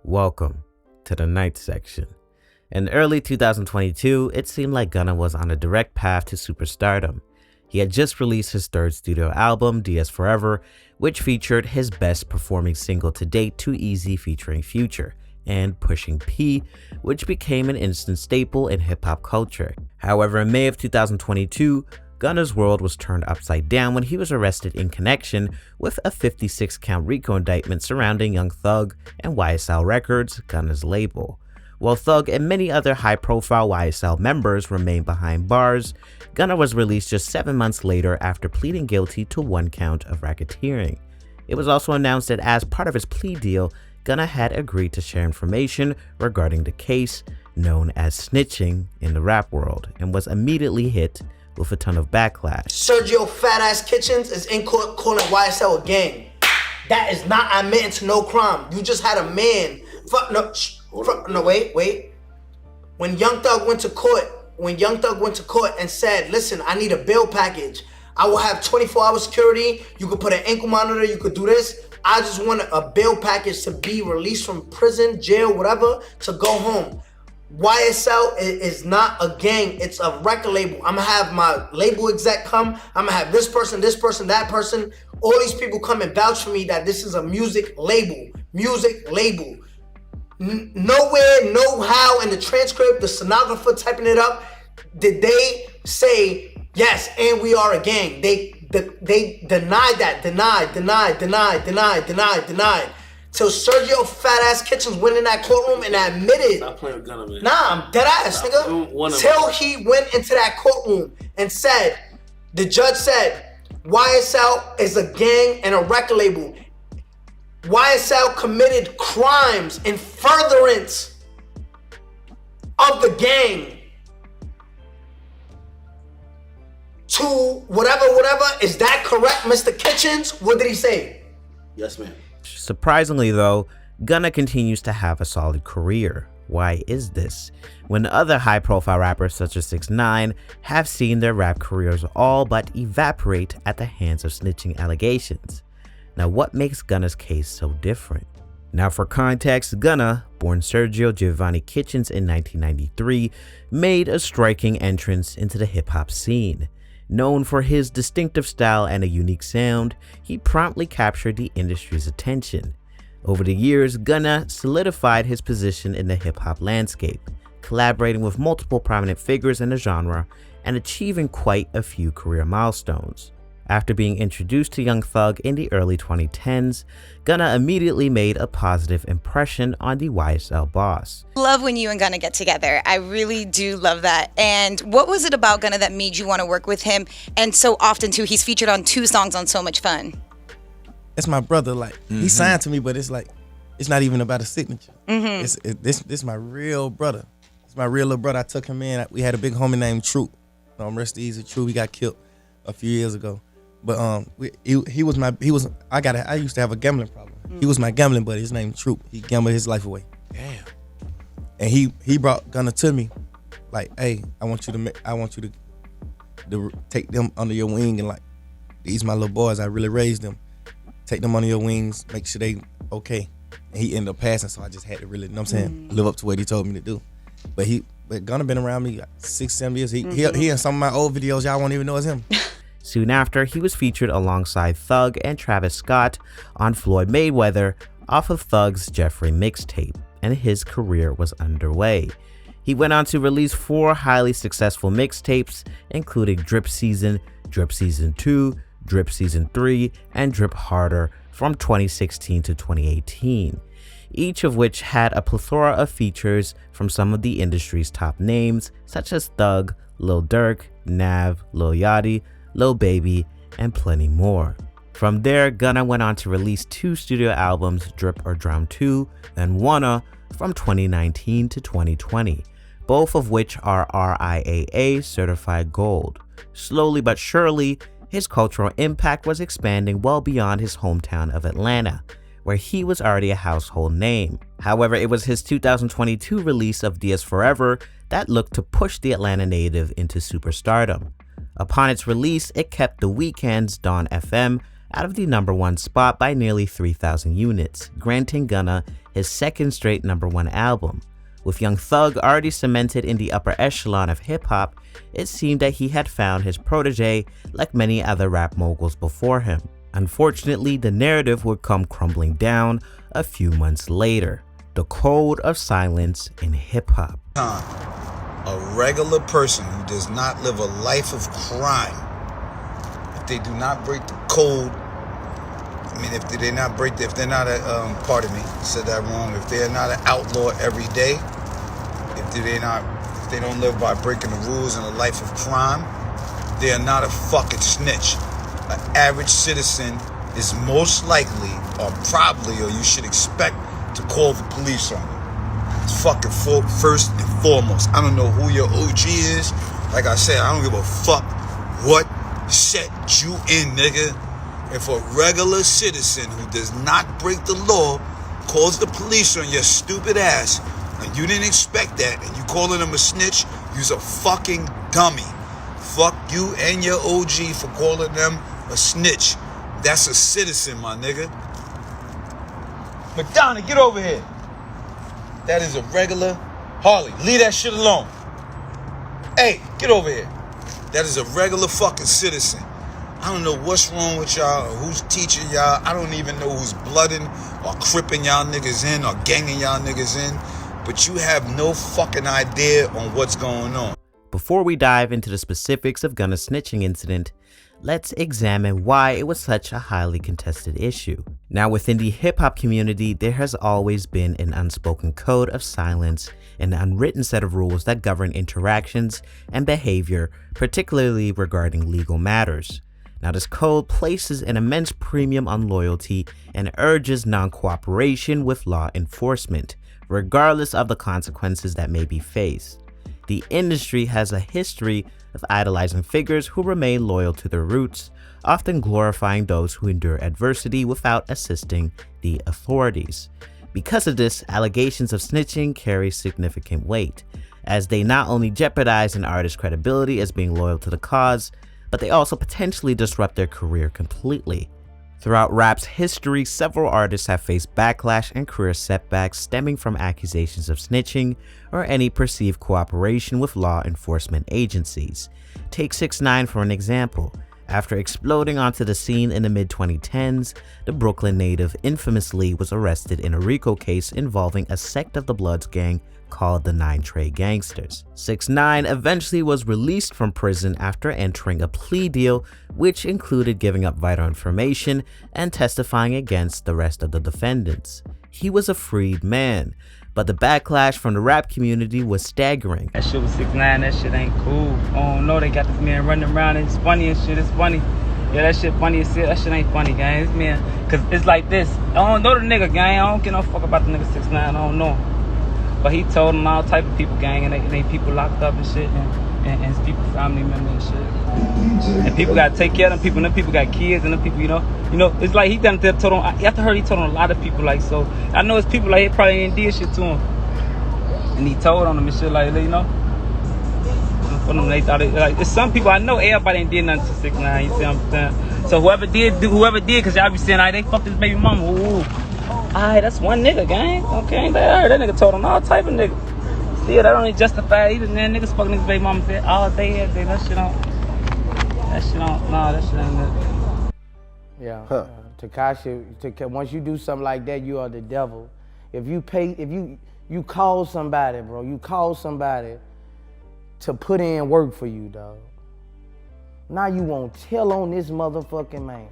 Welcome to the Night Section. In early 2022, it seemed like Gunna was on a direct path to superstardom. He had just released his third studio album, DS Forever, which featured his best performing single to date, Too Easy featuring Future, and Pushing P, which became an instant staple in hip-hop culture. However, in May of 2022, Gunna's world was turned upside down when he was arrested in connection with a 56-count RICO indictment surrounding Young Thug and YSL Records, Gunna's label. While Thug and many other high-profile YSL members remained behind bars, Gunna was released just 7 months later after pleading guilty to 1 count of racketeering. It was also announced that as part of his plea deal, Gunna had agreed to share information regarding the case known as snitching in the rap world and was immediately hit with a ton of backlash. Sergio Fat Ass Kitchens is in court calling YSL a gang. That is not admitting to no crime. You just had a man. Wait. When Young Thug went to court and said, listen, I need a bail package. I will have 24-hour security. You could put an ankle monitor. You could do this. I just want a bail package to be released from prison, jail, whatever, to go home. YSL is not a gang, it's a record label. I'm gonna have my label exec come, I'm gonna have this person, that person. All these people come and vouch for me that this is a music label. Nowhere, no how in the transcript, the stenographer typing it up, did they say, yes, and we are a gang. They denied that, denied. Till Sergio Fat Ass Kitchens went in that courtroom and admitted. Stop playing with Gunna, man. Nah, I'm dead ass, nigga. Till he went into that courtroom and said, the judge said, YSL is a gang and a record label. YSL committed crimes in furtherance of the gang. To whatever. Is that correct, Mr. Kitchens? What did he say? Yes, ma'am. Surprisingly though, Gunna continues to have a solid career. Why is this? When other high-profile rappers such as 6ix9ine have seen their rap careers all but evaporate at the hands of snitching allegations. Now what makes Gunna's case so different? Now for context, Gunna, born Sergio Giovanni Kitchens in 1993, made a striking entrance into the hip-hop scene. Known for his distinctive style and a unique sound, he promptly captured the industry's attention. Over the years, Gunna solidified his position in the hip-hop landscape, collaborating with multiple prominent figures in the genre and achieving quite a few career milestones. After being introduced to Young Thug in the early 2010s, Gunna immediately made a positive impression on the YSL boss. Love when you and Gunna get together. I really do love that. And what was it about Gunna that made you want to work with him? And so often too, he's featured on 2 songs on So Much Fun. That's my brother. He signed to me, but it's not even about a signature. This my real brother. It's my real little brother. I took him in. We had a big homie named Troop. Rest easy, Troop. He got killed a few years ago. But I used to have a gambling problem. He was my gambling buddy. His name Troop. He gambled his life away. Damn. And he brought Gunna to me, like, hey, I want you to take them under your wing, and like, these my little boys. I really raised them. Take them under your wings. Make sure they okay. And he ended up passing, so I just had to really, you know what I'm saying, live up to what he told me to do. But Gunna been around me 6-7 years. He in some of my old videos y'all won't even know it's him. Soon after, he was featured alongside Thug and Travis Scott on Floyd Mayweather off of Thug's Jeffrey mixtape, and his career was underway. He went on to release 4 highly successful mixtapes, including Drip Season 2, Drip Season 3, and Drip Harder from 2016 to 2018, each of which had a plethora of features from some of the industry's top names such as Thug, Lil Durk, Nav, Lil Yachty, Lil Baby, and plenty more. From there, Gunna went on to release 2 studio albums, Drip or Drown 2 and Wanna, from 2019 to 2020, both of which are RIAA certified gold. Slowly but surely, his cultural impact was expanding well beyond his hometown of Atlanta, where he was already a household name. However, it was his 2022 release of DS Forever that looked to push the Atlanta native into superstardom. Upon its release, it kept The Weeknd's Dawn FM out of the #1 spot by nearly 3,000 units, granting Gunna his second straight #1 album. With Young Thug already cemented in the upper echelon of hip-hop, it seemed that he had found his protege like many other rap moguls before him. Unfortunately, the narrative would come crumbling down a few months later. The code of silence in hip-hop. A regular person who does not live a life of crime, if they do not break the code, I mean, if they're not pardon me, said that wrong. If they're not an outlaw every day, if they don't live by breaking the rules in a life of crime, they are not a fucking snitch. An average citizen is most likely, or probably, or you should expect to call the police on you. It's fucking first and foremost. I don't know who your OG is. Like I said, I don't give a fuck what set you in, nigga. If a regular citizen who does not break the law calls the police on your stupid ass, and you didn't expect that, and you calling them a snitch, you's a fucking dummy. Fuck you and your OG for calling them a snitch. That's a citizen, my nigga. Madonna, get over here. That is a regular Harley. Leave that shit alone. Hey, get over here. That is a regular fucking citizen. I don't know what's wrong with y'all or who's teaching y'all. I don't even know who's blooding or cripping y'all niggas in or ganging y'all niggas in. But you have no fucking idea on what's going on. Before we dive into the specifics of Gunna's snitching incident, let's examine why it was such a highly contested issue. Now, within the hip-hop community, there has always been an unspoken code of silence, an unwritten set of rules that govern interactions and behavior, particularly regarding legal matters. Now, this code places an immense premium on loyalty and urges non-cooperation with law enforcement, regardless of the consequences that may be faced. The industry has a history of idolizing figures who remain loyal to their roots, often glorifying those who endure adversity without assisting the authorities. Because of this, allegations of snitching carry significant weight, as they not only jeopardize an artist's credibility as being loyal to the cause, but they also potentially disrupt their career completely. Throughout rap's history, several artists have faced backlash and career setbacks stemming from accusations of snitching or any perceived cooperation with law enforcement agencies. Take 6ix9ine for an example. After exploding onto the scene in the mid-2010s, the Brooklyn native infamously was arrested in a RICO case involving a sect of the Bloods gang called the 9 Trey Gangsters. 6ix9ine eventually was released from prison after entering a plea deal which included giving up vital information and testifying against the rest of the defendants. He was a freed man, but the backlash from the rap community was staggering. That shit was 6ix9ine, that shit ain't cool. I don't know, they got this man running around and it's funny and shit, it's funny. Yeah, that shit funny as shit, that shit ain't funny, gang. This man, cause it's like this. I don't know the nigga, gang. I don't give no fuck about the nigga 6ix9ine, I don't know. But he told them all type of people, gang, and they people locked up and shit, and his people, family members and shit. And people gotta take care of them people, and them people got kids, and them people, you know, it's like he done told them. After heard he told on a lot of people, like, so I know it's people like he probably ain't did shit to him, and he told on them and shit, like, you know. For them, they thought like, there's some people I know, everybody ain't did nothing to 6ix9ine. You see what I'm saying? So whoever did, cause y'all be saying, they fucked his baby mama. Ooh. Alright, that's one nigga, gang. Okay, that nigga told on all type of niggas. Still, that don't even justify either. Man, niggas fucking niggas baby mama said all day, every day. That shit ain't it. Yeah. Huh. Tekashi, once you do something like that, you are the devil. If you call somebody, bro, you call somebody to put in work for you, dog. Now you won't tell on this motherfucking man.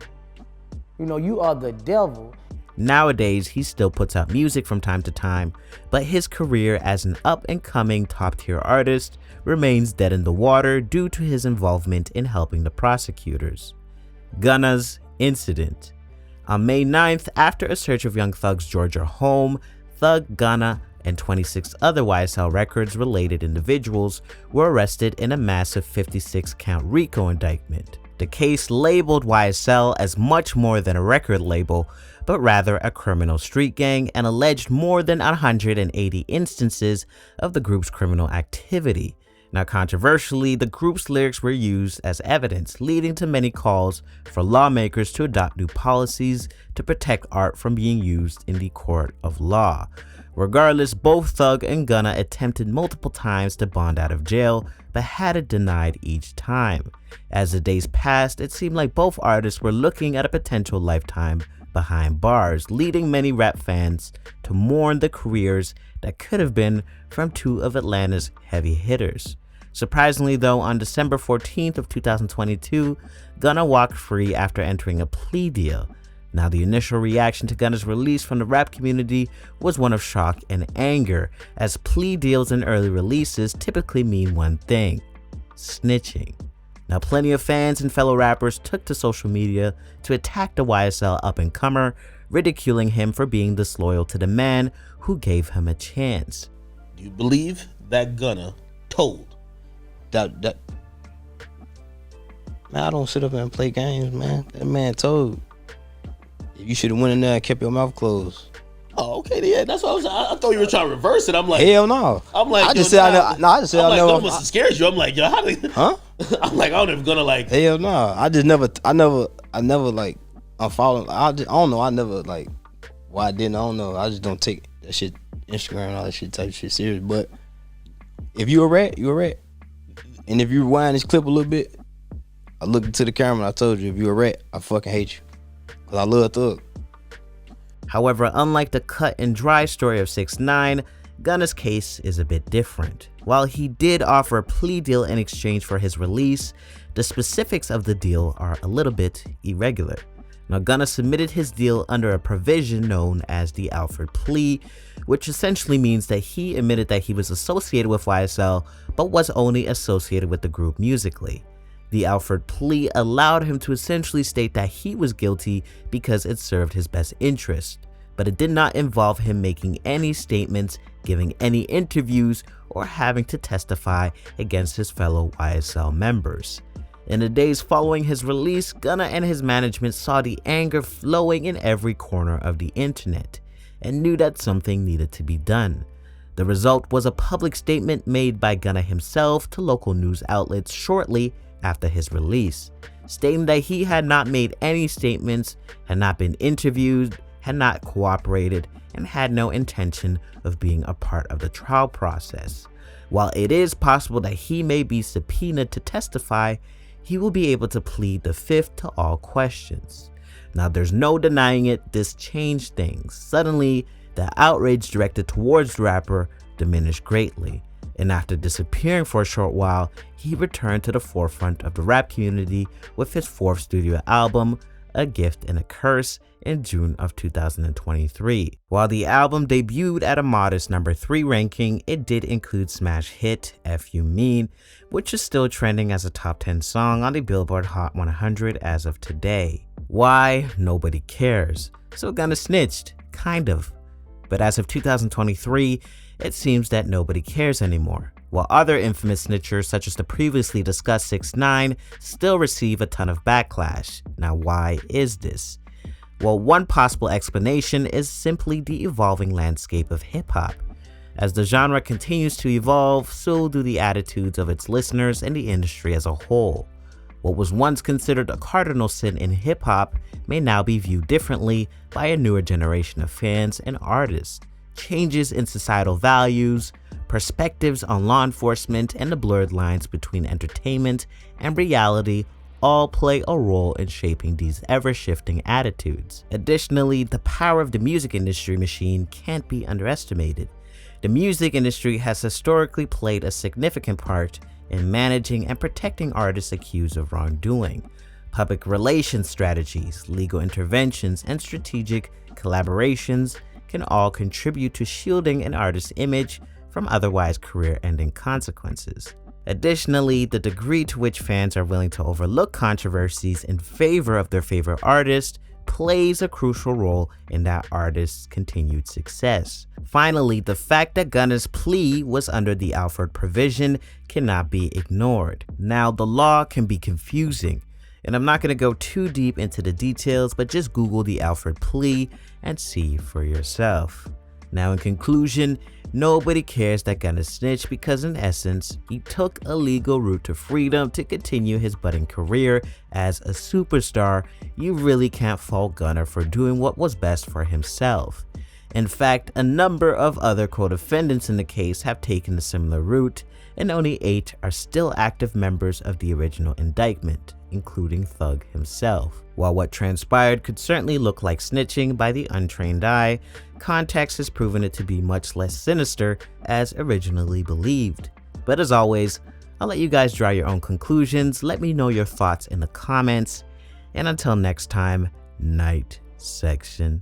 You know, you are the devil. Nowadays, he still puts out music from time to time, but his career as an up-and-coming top-tier artist remains dead in the water due to his involvement in helping the prosecutors. Gunna's incident. On May 9th, after a search of Young Thug's Georgia home, Thug, Gunna, and 26 other YSL Records-related individuals were arrested in a massive 56-count RICO indictment. The case labeled YSL as much more than a record label, but rather a criminal street gang, and alleged more than 180 instances of the group's criminal activity. Now, controversially, the group's lyrics were used as evidence, leading to many calls for lawmakers to adopt new policies to protect art from being used in the court of law. Regardless, both Thug and Gunna attempted multiple times to bond out of jail, but had it denied each time. As the days passed, it seemed like both artists were looking at a potential lifetime behind bars, leading many rap fans to mourn the careers that could have been from two of Atlanta's heavy hitters. Surprisingly though, on December 14th of 2022, Gunna walked free after entering a plea deal. Now, the initial reaction to Gunna's release from the rap community was one of shock and anger, as plea deals and early releases typically mean one thing: snitching. Now, plenty of fans and fellow rappers took to social media to attack the YSL up-and-comer, ridiculing him for being disloyal to the man who gave him a chance. Do you believe that Gunna told? Man, I don't sit up and play games, man. That man told. You should have went in there and kept your mouth closed. Oh, okay, yeah, that's what I thought you were trying to reverse it. I'm like, hell no. I'm like, I just said I never. Gunna must have scared you. I'm like, yo, how did? Huh? I'm like, I don't know if Gunna like. Hell no. I never like unfollow. I don't know. I never like. Why I didn't? I don't know. I just don't take that shit, Instagram and all that shit type shit serious. But if you a rat, you a rat. And if you rewind this clip a little bit, I looked into the camera and I told you, if you a rat, I fucking hate you. Cause I love Thug. However, unlike the cut and dry story of 6ix9ine, Gunna's case is a bit different. While he did offer a plea deal in exchange for his release, the specifics of the deal are a little bit irregular. Now, Gunna submitted his deal under a provision known as the Alford plea, which essentially means that he admitted that he was associated with YSL, but was only associated with the group musically. The Alford plea allowed him to essentially state that he was guilty because it served his best interest, but it did not involve him making any statements, giving any interviews, or having to testify against his fellow YSL members. In the days following his release, Gunna and his management saw the anger flowing in every corner of the internet and knew that something needed to be done. The result was a public statement made by Gunna himself to local news outlets shortly after his release, stating that he had not made any statements, had not been interviewed, had not cooperated, and had no intention of being a part of the trial process. While it is possible that he may be subpoenaed to testify, he will be able to plead the fifth to all questions. Now, there's no denying it, this changed things. Suddenly, the outrage directed towards the rapper diminished greatly, and after disappearing for a short while, he returned to the forefront of the rap community with his fourth studio album, A Gift and a Curse, in June of 2023. While the album debuted at a modest number 3 ranking, it did include smash hit F You Mean, which is still trending as a top 10 song on the Billboard Hot 100 as of today. Why? Nobody cares. So Gunna snitched, kind of. But as of 2023, it seems that nobody cares anymore, while other infamous snitchers such as the previously discussed 6ix9ine still receive a ton of backlash. Now, why is this? Well, one possible explanation is simply the evolving landscape of hip-hop. As the genre continues to evolve, so do the attitudes of its listeners and the industry as a whole. What was once considered a cardinal sin in hip-hop may now be viewed differently by a newer generation of fans and artists. Changes in societal values, perspectives on law enforcement, and the blurred lines between entertainment and reality all play a role in shaping these ever-shifting attitudes. Additionally, the power of the music industry machine can't be underestimated. The music industry has historically played a significant part in managing and protecting artists accused of wrongdoing. Public relations strategies, legal interventions, and strategic collaborations can all contribute to shielding an artist's image from otherwise career-ending consequences. Additionally, the degree to which fans are willing to overlook controversies in favor of their favorite artist plays a crucial role in that artist's continued success. Finally, the fact that Gunna's plea was under the Alford provision cannot be ignored. Now, the law can be confusing, and I'm not going to go too deep into the details, but just Google the Alford plea and see for yourself. Now in conclusion, nobody cares that Gunna snitched because in essence, he took a legal route to freedom to continue his budding career as a superstar. You really can't fault Gunna for doing what was best for himself. In fact, a number of other co-defendants in the case have taken a similar route, and only 8 are still active members of the original indictment, including Thug himself. While what transpired could certainly look like snitching by the untrained eye, context has proven it to be much less sinister as originally believed. But as always, I'll let you guys draw your own conclusions. Let me know your thoughts in the comments. And until next time, Night Section